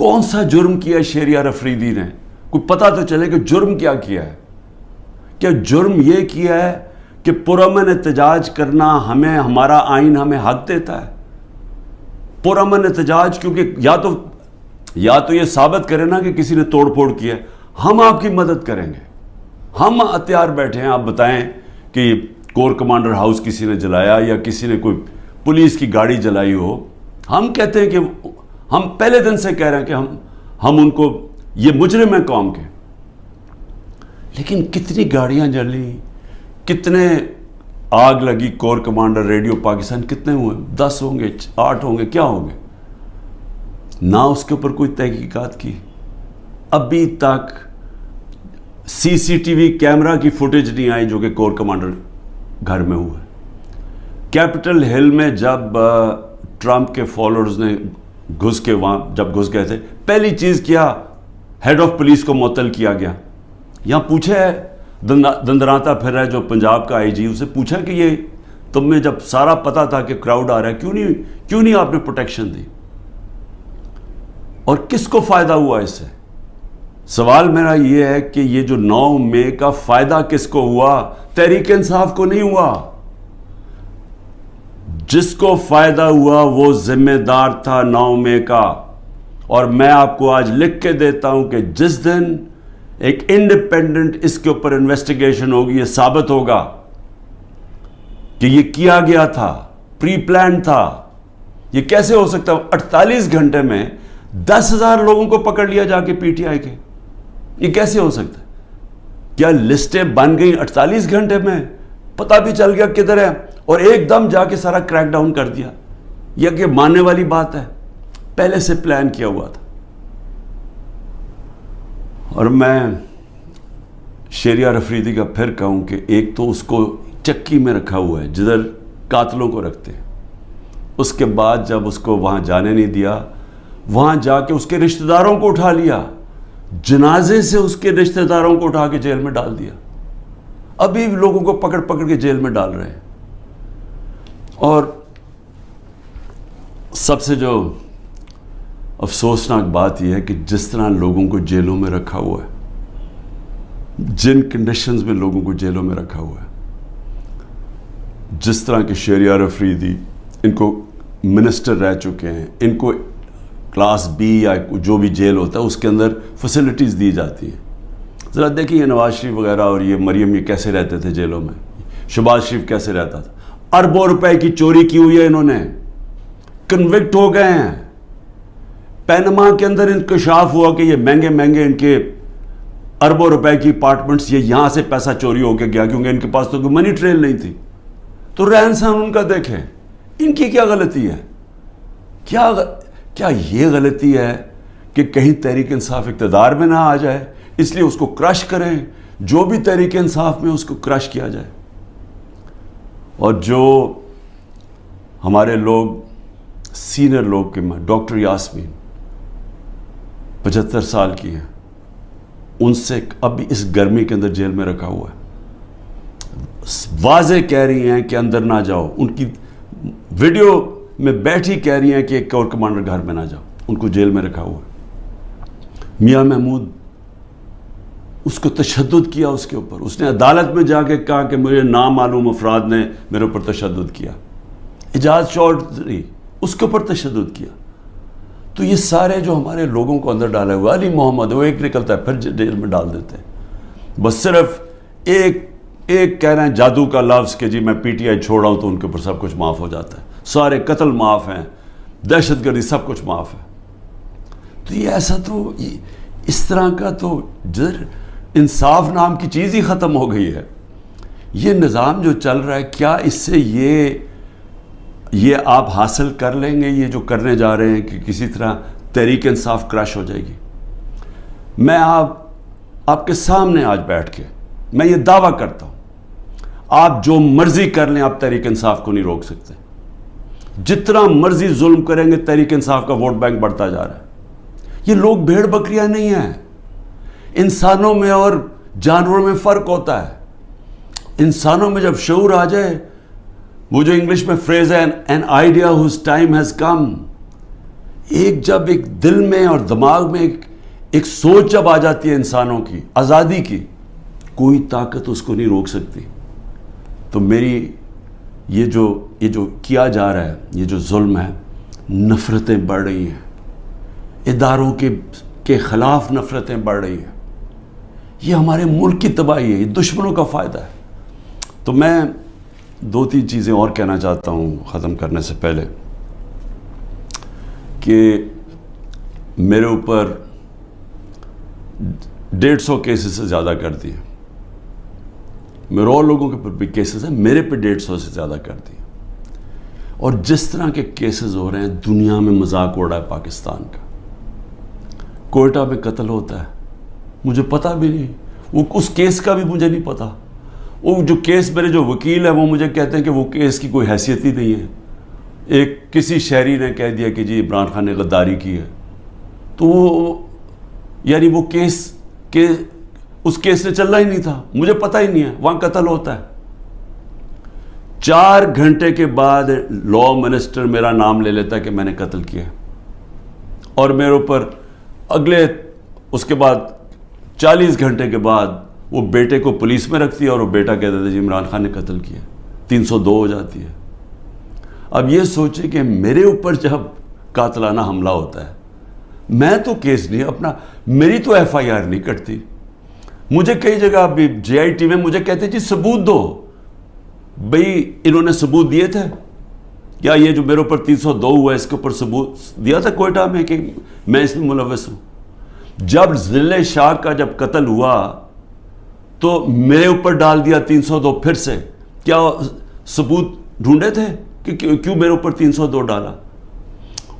کون سا جرم کیا ہے شہریار افریدی نے؟ کوئی پتہ تو چلے کہ جرم کیا کیا ہے. کیا جرم یہ کیا ہے کہ پرامن احتجاج کرنا ہمیں ہمارا آئین ہمیں حق دیتا ہے؟ پرامن احتجاج کیونکہ یا تو یہ ثابت کرے نا کہ کسی نے توڑ پھوڑ کیا ہے, ہم آپ کی مدد کریں گے. ہم ہتھیار بیٹھے ہیں, آپ بتائیں کہ کور کمانڈر ہاؤس کسی نے جلایا یا کسی نے کوئی پولیس کی گاڑی جلائی ہو, ہم کہتے ہیں کہ ہم پہلے دن سے کہہ رہے ہیں کہ ہم ان کو, یہ مجرم ہیں قوم کے. لیکن کتنی گاڑیاں جلی, کتنے آگ لگی, کور کمانڈر ریڈیو پاکستان کتنے ہوئے؟ 10 ہوں گے, 8 ہوں گے, کیا ہوں گے؟ نہ اس کے اوپر کوئی تحقیقات کی. ابھی تک سی سی ٹی وی کیمرہ کی فوٹیج نہیں آئی جو کہ کور کمانڈر گھر میں ہوا ہے. کیپٹل ہل میں جب ٹرمپ کے فالوورز نے گھس کے وہاں جب گھس گئے تھے, پہلی چیز کیا, ہیڈ آف پولیس کو معطل کیا گیا. یہاں پوچھا ہے دندراتا پھر رہا ہے جو پنجاب کا آئی جی, اسے پوچھا کہ یہ تمہیں جب سارا پتا تھا کہ کراؤڈ آ رہا ہے کیوں نہیں آپ نے پروٹیکشن دی, اور کس کو فائدہ ہوا اس سے؟ سوال میرا یہ ہے کہ یہ جو 9 مئی کا فائدہ کس کو ہوا؟ تحریک انصاف کو نہیں ہوا. جس کو فائدہ ہوا وہ ذمہ دار تھا 9 مئی کا. اور میں آپ کو آج لکھ کے دیتا ہوں کہ جس دن ایک انڈیپینڈنٹ اس کے اوپر انویسٹیگیشن ہوگی, یہ ثابت ہوگا کہ یہ کیا گیا تھا, پری پلان تھا. یہ کیسے ہو سکتا ہے 48 گھنٹے میں 10,000 لوگوں کو پکڑ لیا جا کے پی ٹی آئی کے؟ یہ کیسے ہو سکتا ہے؟ کیا لسٹیں بن گئیں 48 گھنٹے میں؟ پتہ بھی چل گیا کدھر ہے, اور ایک دم جا کے سارا کریک ڈاؤن کر دیا؟ یہ کہ ماننے والی بات ہے؟ پہلے سے پلان کیا ہوا تھا. اور میں شہریار افریدی کا پھر کہوں کہ ایک تو اس کو چکی میں رکھا ہوا ہے جدھر قاتلوں کو رکھتے ہیں, اس کے بعد جب اس کو وہاں جانے نہیں دیا, وہاں جا کے اس کے رشتہ داروں کو اٹھا لیا, جنازے سے اس کے رشتہ داروں کو اٹھا کے جیل میں ڈال دیا. ابھی لوگوں کو پکڑ کے جیل میں ڈال رہے ہیں. اور سب سے جو افسوسناک بات یہ ہے کہ جس طرح لوگوں کو جیلوں میں رکھا ہوا ہے, جن کنڈیشنز میں لوگوں کو جیلوں میں رکھا ہوا ہے, جس طرح کے شہریار افریدی, ان کو منسٹر رہ چکے ہیں, ان کو کلاس بی یا جو بھی جیل ہوتا ہے اس کے اندر فیسلٹیز دی جاتی ہیں. ذرا دیکھیے نواز شریف وغیرہ اور یہ مریم یہ کیسے رہتے تھے جیلوں میں, شہباز شریف کیسے رہتا تھا. اربوں روپے کی چوری کی ہوئی ہے انہوں نے, کنوکٹ ہو گئے ہیں. پینما کے اندر انکشاف ہوا کہ یہ مہنگے ان کے اربوں روپے کی اپارٹمنٹس, یہ یہاں سے پیسہ چوری ہو کے گیا کیونکہ ان کے پاس تو کوئی منی ٹریل نہیں تھی. تو رہن سہن ان کا دیکھیں, ان کی کیا غلطی ہے؟ کیا یہ غلطی ہے کہ کہیں تحریک انصاف اقتدار میں نہ آ جائے اس لیے اس کو کرش کریں؟ جو بھی تحریک انصاف میں اس کو کرش کیا جائے. اور جو ہمارے لوگ سینئر لوگ کے ڈاکٹر یاسمین 75 سال کی ہیں, ان سے ابھی اس گرمی کے اندر جیل میں رکھا ہوا ہے. واضح کہہ رہی ہیں کہ اندر نہ جاؤ, ان کی ویڈیو میں بیٹھی کہہ رہی ہیں کہ ایک کور کمانڈر گھر میں نہ جاؤ, ان کو جیل میں رکھا ہوا ہے. میاں محمود, اس کو تشدد کیا اس کے اوپر, اس نے عدالت میں جا کے کہا کہ مجھے نامعلوم افراد نے میرے اوپر تشدد کیا. اعجاز چودھری, اس کے اوپر تشدد کیا. تو یہ سارے جو ہمارے لوگوں کو اندر ڈالے ہوئے, علی محمد وہ ایک نکلتا ہے پھر جیل میں ڈال دیتے ہیں. بس صرف ایک کہہ رہے ہیں جادو کا لفظ کہ جی میں پی ٹی آئی چھوڑ رہا ہوں تو ان کے اوپر سب کچھ معاف ہو جاتا ہے, سارے قتل معاف ہیں, دہشت گردی سب کچھ معاف ہے. تو یہ ایسا تو اس طرح کا تو جدھر انصاف نام کی چیز ہی ختم ہو گئی ہے. یہ نظام جو چل رہا ہے, کیا اس سے یہ آپ حاصل کر لیں گے یہ جو کرنے جا رہے ہیں کہ کسی طرح تحریک انصاف کرش ہو جائے گی؟ میں آپ کے سامنے آج بیٹھ کے میں یہ دعویٰ کرتا ہوں, آپ جو مرضی کر لیں آپ تحریک انصاف کو نہیں روک سکتے. جتنا مرضی ظلم کریں گے تحریک انصاف کا ووٹ بینک بڑھتا جا رہا ہے. یہ لوگ بھیڑ بکریاں نہیں ہیں. انسانوں میں اور جانوروں میں فرق ہوتا ہے. انسانوں میں جب شعور آ جائے, وہ جو انگلش میں فریز ہے an idea whose time has come, جب ایک دل میں اور دماغ میں ایک سوچ جب آ جاتی ہے انسانوں کی آزادی کی، کوئی طاقت اس کو نہیں روک سکتی. تو میری یہ جو کیا جا رہا ہے، یہ جو ظلم ہے، نفرتیں بڑھ رہی ہیں، اداروں کے خلاف نفرتیں بڑھ رہی ہیں، یہ ہمارے ملک کی تباہی ہے، یہ دشمنوں کا فائدہ ہے. تو میں 2-3 چیزیں اور کہنا چاہتا ہوں ختم کرنے سے پہلے، کہ میرے اوپر 150 کیسز سے زیادہ کر دیے، میرے اور لوگوں کے اوپر بھی کیسز ہیں، میرے پہ 150 سے زیادہ کر دیے. اور جس طرح کے کیسز ہو رہے ہیں، دنیا میں مذاق اڑا ہے پاکستان کا. کوئٹہ میں قتل ہوتا ہے، مجھے پتہ بھی نہیں، وہ اس کیس کا بھی مجھے نہیں پتہ. وہ جو کیس میرے جو وکیل ہیں وہ مجھے کہتے ہیں کہ وہ کیس کی کوئی حیثیت ہی نہیں ہے. ایک کسی شہری نے کہہ دیا کہ جی عمران خان نے غداری کی ہے، تو وہ یعنی وہ اس کیس نے چلنا ہی نہیں تھا، مجھے پتہ ہی نہیں ہے، وہاں قتل ہوتا ہے. 4 گھنٹے کے بعد لا منسٹر میرا نام لے لیتا ہے کہ میں نے قتل کیا، اور میرے اوپر اس کے بعد 40 گھنٹے کے بعد وہ بیٹے کو پولیس میں رکھتی ہے، اور وہ بیٹا کہتا تھا جی عمران خان نے قتل کیا. 302 ہو جاتی ہے. اب یہ سوچیں کہ میرے اوپر جب قاتلانہ حملہ ہوتا ہے، میں تو کیس نہیں میری تو FIR نہیں کٹتی. مجھے کئی جگہ ابھی JIT میں مجھے کہتے جی ثبوت دو. بھئی انہوں نے ثبوت دیے تھے کیا؟ یہ جو میرے اوپر 302 ہوا ہے اس کے اوپر ثبوت دیا تھا کوئٹہ میں کہ میں اس میں ملوث ہوں؟ جب ضلع شاہ کا جب قتل ہوا تو میرے اوپر ڈال دیا 302 پھر سے. کیا ثبوت ڈھونڈے تھے کہ کیوں میرے اوپر 302 ڈالا؟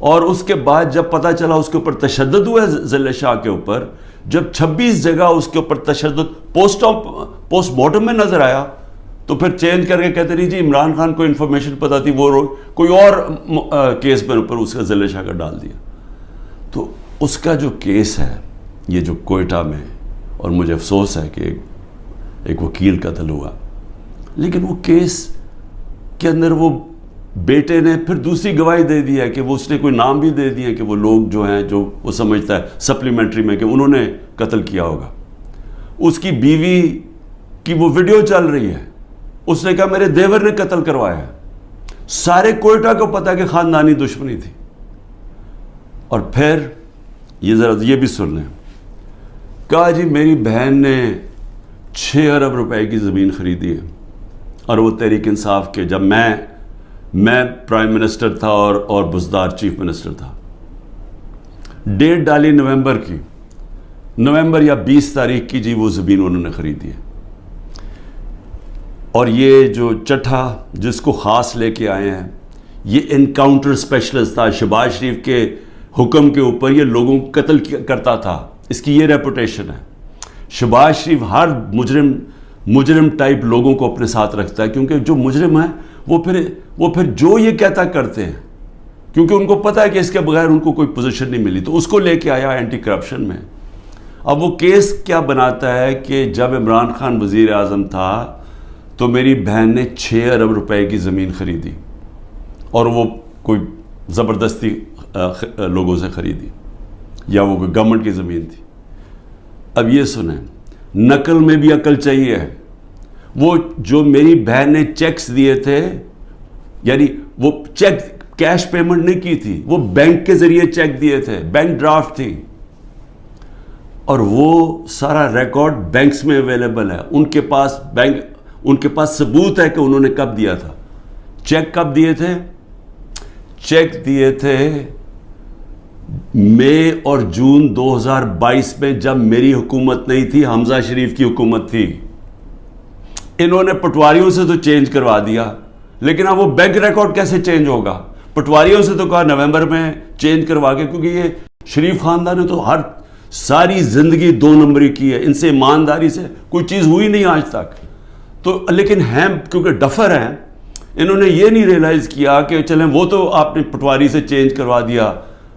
اور اس کے بعد جب پتہ چلا اس کے اوپر تشدد ہوا ہے ضلع شاہ کے اوپر، جب 26 جگہ اس کے اوپر تشدد پوسٹ مارٹم میں نظر آیا، تو پھر چینج کر کے کہتے نہیں جی عمران خان کو انفارمیشن پتا تھی، وہ کوئی اور کیس میرے اوپر اس کا ضلع شاہ کا ڈال دیا. تو اس کا جو کیس ہے یہ جو کوئٹہ میں، اور مجھے افسوس ہے کہ ایک وکیل قتل ہوا، لیکن وہ کیس کے اندر وہ بیٹے نے پھر دوسری گواہی دے دی ہے کہ وہ اس نے کوئی نام بھی دے دیے کہ وہ لوگ جو ہیں جو وہ سمجھتا ہے سپلیمنٹری میں کہ انہوں نے قتل کیا ہوگا. اس کی بیوی کی وہ ویڈیو چل رہی ہے، اس نے کہا میرے دیور نے قتل کروایا ہے. سارے کوئٹہ کو پتا کہ خاندانی دشمنی تھی. اور پھر یہ بھی سن لیں، کہا جی میری بہن نے 6 ارب روپے کی زمین خریدی ہے، اور وہ تحریک انصاف کے جب میں پرائم منسٹر تھا اور بزدار چیف منسٹر تھا. ڈیٹ ڈالی نومبر یا 20 تاریخ کی، جی وہ زمین انہوں نے خریدی ہے. اور یہ جو چٹھا جس کو خاص لے کے آئے ہیں، یہ انکاؤنٹر اسپیشلسٹ تھا، شہباز شریف کے حکم کے اوپر یہ لوگوں کو قتل کرتا تھا، اس کی یہ ریپوٹیشن ہے. شہباز شریف ہر مجرم ٹائپ لوگوں کو اپنے ساتھ رکھتا ہے، کیونکہ جو مجرم ہیں وہ پھر جو یہ کہتا کرتے ہیں، کیونکہ ان کو پتہ ہے کہ اس کے بغیر ان کو کوئی پوزیشن نہیں ملی. تو اس کو لے کے آیا اینٹی کرپشن میں. اب وہ کیس کیا بناتا ہے کہ جب عمران خان وزیر اعظم تھا تو میری بہن نے 6 ارب روپے کی زمین خریدی، اور وہ کوئی زبردستی لوگوں سے خریدی، یا وہ کوئی گورنمنٹ کی زمین تھی. اب یہ سنیں، نقل میں بھی عقل چاہیے. وہ جو میری بہن نے چیکس دیے تھے، یعنی وہ چیک کیش پیمنٹ نہیں کی تھی، وہ بینک کے ذریعے چیک دیے تھے، بینک ڈرافٹ تھی، اور وہ سارا ریکارڈ بینکس میں اویلیبل ہے. ان کے پاس ثبوت ہے کہ انہوں نے کب دیا تھا. چیک کب دیے تھے؟ چیک دیے تھے مئی اور جون 2022 میں، جب میری حکومت نہیں تھی، حمزہ شریف کی حکومت تھی. انہوں نے پٹواریوں سے تو چینج کروا دیا، لیکن اب وہ بینک ریکارڈ کیسے چینج ہوگا؟ پٹواریوں سے تو کہا نومبر میں چینج کروا کے، کیونکہ یہ شریف خاندان نے تو ساری زندگی 2 نمبری کی ہے، ان سے ایمانداری سے کوئی چیز ہوئی نہیں آج تک. تو لیکن ہیں کیونکہ ڈفر ہیں، انہوں نے یہ نہیں ریلائز کیا کہ چلیں وہ تو آپ نے پٹواری سے چینج کروا دیا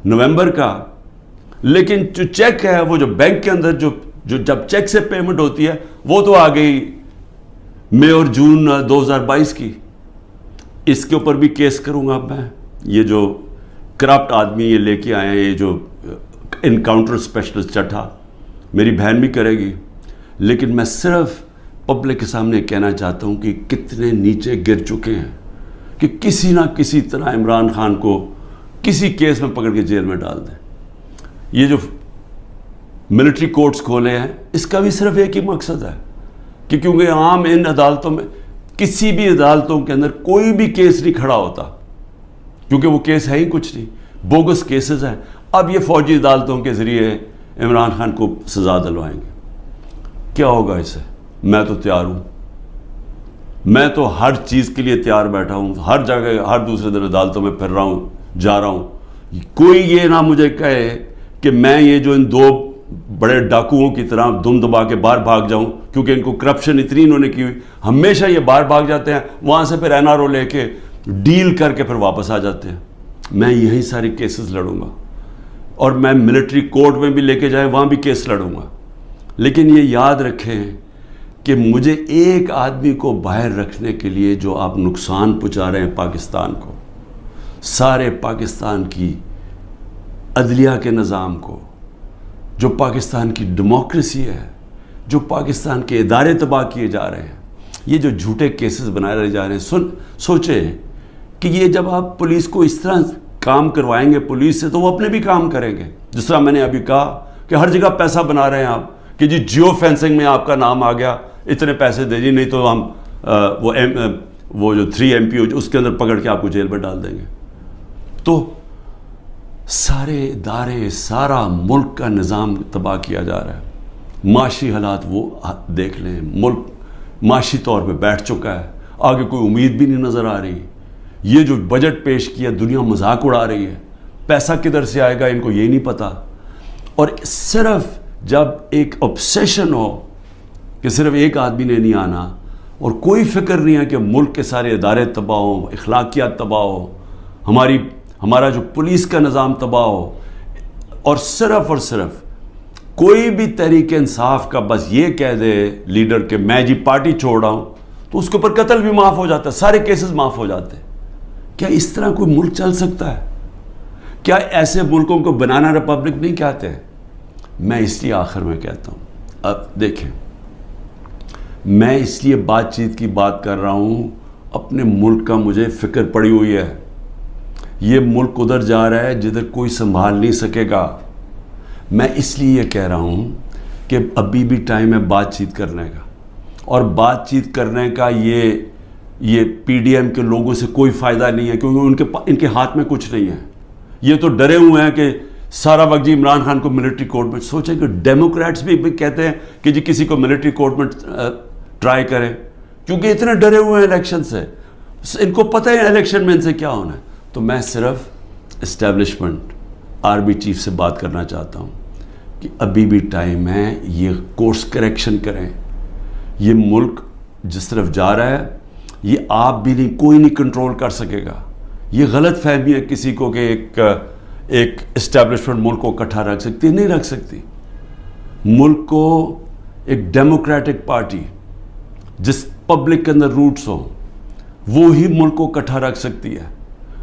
نومبر کا، لیکن جو چیک ہے وہ جو بینک کے اندر جو جب چیک سے پیمنٹ ہوتی ہے وہ تو آ گئی مئی اور جون 2022 کی. اس کے اوپر بھی کیس کروں گا میں. یہ جو کرپٹ آدمی یہ لے کے آئے ہیں, یہ جو انکاؤنٹر اسپیشلسٹ چٹھا, میری بہن بھی کرے گی, لیکن میں صرف پبلک کے سامنے کہنا چاہتا ہوں کہ کتنے نیچے گر چکے ہیں کہ کسی نہ کسی طرح عمران خان کو کسی کیس میں پکڑ کے جیل میں ڈال دیں. یہ جو ملٹری کورٹس کھولے ہیں, اس کا بھی صرف ایک ہی مقصد ہے کہ کیونکہ عام ان عدالتوں میں, کسی بھی عدالتوں کے اندر کوئی بھی کیس نہیں کھڑا ہوتا, کیونکہ وہ کیس ہے ہی کچھ نہیں, بوگس کیسز ہیں. اب یہ فوجی عدالتوں کے ذریعے عمران خان کو سزا دلوائیں گے. کیا ہوگا اس سے؟ میں تو تیار ہوں, میں تو ہر چیز کے لیے تیار بیٹھا ہوں, ہر جگہ ہر دوسرے دن عدالتوں میں پھر رہا ہوں, جا رہا ہوں. کوئی یہ نہ مجھے کہے کہ میں یہ جو ان دو بڑے ڈاکوؤں کی طرح دم دبا کے باہر بھاگ جاؤں, کیونکہ ان کو کرپشن اتنی انہوں نے کی ہوئی, ہمیشہ یہ باہر بھاگ جاتے ہیں, وہاں سے پھر این آر او لے کے ڈیل کر کے پھر واپس آ جاتے ہیں. میں یہی ساری کیسز لڑوں گا, اور میں ملٹری کورٹ میں بھی لے کے جائیں وہاں بھی کیس لڑوں گا. لیکن یہ یاد رکھیں کہ مجھے ایک آدمی کو باہر رکھنے کے لیے جو آپ نقصان پہنچا رہے ہیں پاکستان کو, سارے پاکستان کی عدلیہ کے نظام کو, جو پاکستان کی ڈیموکریسی ہے, جو پاکستان کے ادارے تباہ کیے جا رہے ہیں, یہ جو جھوٹے کیسز بنائے جا رہے ہیں. سوچیں کہ یہ جب آپ پولیس کو اس طرح کام کروائیں گے پولیس سے, تو وہ اپنے بھی کام کریں گے. جس طرح میں نے ابھی کہا کہ ہر جگہ پیسہ بنا رہے ہیں آپ کہ جی جیو فینسنگ میں آپ کا نام آ گیا, اتنے پیسے دے جی, نہیں تو ہم وہ جو 3 MP اس کے اندر پکڑ کے آپ کو جیل میں ڈال دیں گے. تو سارے ادارے, سارا ملک کا نظام تباہ کیا جا رہا ہے. معاشی حالات وہ دیکھ لیں, ملک معاشی طور پہ بیٹھ چکا ہے, آگے کوئی امید بھی نہیں نظر آ رہی. یہ جو بجٹ پیش کیا, دنیا مذاق اڑا رہی ہے, پیسہ کدھر سے آئے گا ان کو یہ نہیں پتا. اور صرف جب ایک obsession ہو کہ صرف ایک آدمی نے نہیں آنا, اور کوئی فکر نہیں ہے کہ ملک کے سارے ادارے تباہ ہوں, اخلاقیات تباہ ہو, ہمارا جو پولیس کا نظام تباہ ہو, اور صرف کوئی بھی تحریک انصاف کا بس یہ کہہ دے لیڈر کہ میں جی پارٹی چھوڑ رہا ہوں, تو اس کے اوپر قتل بھی معاف ہو جاتا ہے, سارے کیسز معاف ہو جاتے ہیں. کیا اس طرح کوئی ملک چل سکتا ہے؟ کیا ایسے ملکوں کو بنانا ریپبلک نہیں کہتے ہیں؟ میں اس لیے آخر میں کہتا ہوں, اب دیکھیں, میں اس لیے بات چیت کی بات کر رہا ہوں, اپنے ملک کا مجھے فکر پڑی ہوئی ہے. یہ ملک ادھر جا رہا ہے جدھر کوئی سنبھال نہیں سکے گا. میں اس لیے یہ کہہ رہا ہوں کہ ابھی بھی ٹائم ہے بات چیت کرنے کا, اور بات چیت کرنے کا یہ پی ڈی ایم کے لوگوں سے کوئی فائدہ نہیں ہے, کیونکہ ان کے ہاتھ میں کچھ نہیں ہے. یہ تو ڈرے ہوئے ہیں کہ سارا وقت جی عمران خان کو ملٹری کورٹ میں. سوچیں کہ ڈیموکریٹس بھی کہتے ہیں کہ جی کسی کو ملٹری کورٹ میں ٹرائی کریں, کیونکہ اتنے ڈرے ہوئے ہیں الیکشن سے, ان کو پتہ ہے الیکشن میں ان سے کیا ہونا ہے. تو میں صرف اسٹیبلشمنٹ آرمی چیف سے بات کرنا چاہتا ہوں کہ ابھی بھی ٹائم ہے, یہ کورس کریکشن کریں. یہ ملک جس طرف جا رہا ہے, یہ آپ بھی نہیں, کوئی نہیں کنٹرول کر سکے گا. یہ غلط فہمی ہے کسی کو کہ ایک اسٹیبلشمنٹ ملک کو اکٹھا رکھ سکتی, نہیں رکھ سکتی. ملک کو ایک ڈیموکریٹک پارٹی جس پبلک کے اندر روٹس ہوں, وہ ہی ملک کو اکٹھا رکھ سکتی ہے,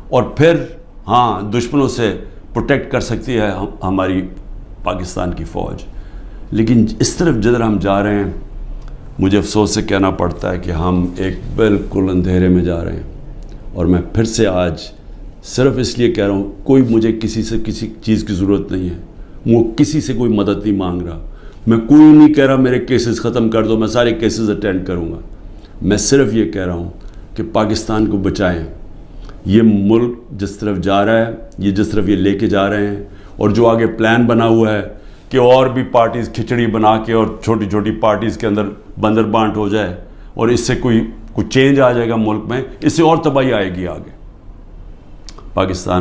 اور پھر ہاں دشمنوں سے پروٹیکٹ کر سکتی ہے ہماری پاکستان کی فوج. لیکن اس طرف جدھر ہم جا رہے ہیں, مجھے افسوس سے کہنا پڑتا ہے کہ ہم ایک بالکل اندھیرے میں جا رہے ہیں. اور میں پھر سے آج صرف اس لیے کہہ رہا ہوں, کوئی مجھے کسی سے کسی چیز کی ضرورت نہیں ہے, وہ کسی سے کوئی مدد نہیں مانگ رہا, میں کوئی نہیں کہہ رہا میرے کیسز ختم کر دو, میں سارے کیسز اٹینڈ کروں گا. میں صرف یہ کہہ رہا ہوں کہ پاکستان کو بچائیں. یہ ملک جس طرف جا رہا ہے, یہ جس طرف یہ لے کے جا رہے ہیں, اور جو آگے پلان بنا ہوا ہے کہ اور بھی پارٹیز کھچڑی بنا کے اور چھوٹی چھوٹی پارٹیز کے اندر بندر بانٹ ہو جائے, اور اس سے کوئی چینج آ جائے گا ملک میں, اس سے اور تباہی آئے گی آگے. پاکستان